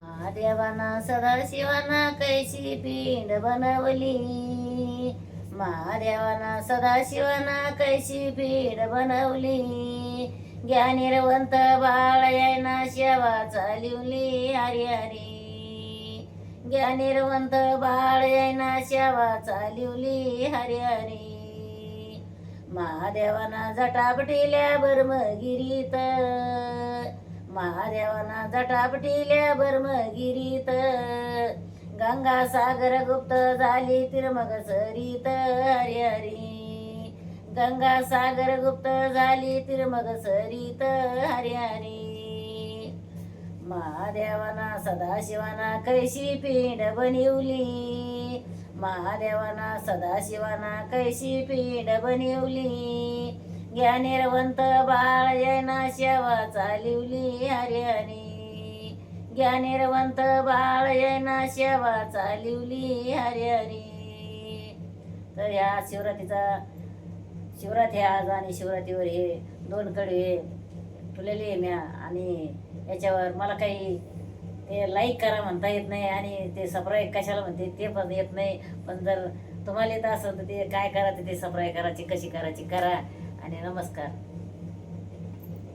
महादेवाना सदाशिवाना कैशी पिंड बनवली. महादेवाना सदाशिवाना कैशी पिंड बनवली. ज्ञानिरवंत बाळ यायना सेवा चालवली. हरी हरी ज्ञानिरवंत बाळ यायना सेवा चालवली. हरी हरी महादेवाना जटापटिल्या ब्रह्मगिरीत. महादेवाना जटापटिल्या ब्रह्मगिरीत. गंगा सागर गुप्त झाली तिरमग सरीत. हरी हरी गंगा सागर गुप्त झाली तिरमग सरीत. हरी हरी महादेवाना सदाशिवाना कैशी पिंड बनवली. महादेवाना सदाशिवाना कैशी पिंड बनवली. ज्ञानिरवंत बाळ यायना सेवा चालवली. हरी हरी ज्ञानिरवंत बाळ यायना सेवा चालवली. हरी हरी. तर ह्या शिवरात्री आज आणि शिवरात्रीवर हे दोन कडवे ठेवलेले म्या. आणि याच्यावर मला काही ते लाईक करा म्हणता येत नाही आणि ते सबस्क्राईब कशाला म्हणते ते पण येत नाही. पण जर तुम्हाला येत असेल तर ते काय करायचं ते सबस्क्राईब करायची कशी करायची करा. आणि नमस्कार.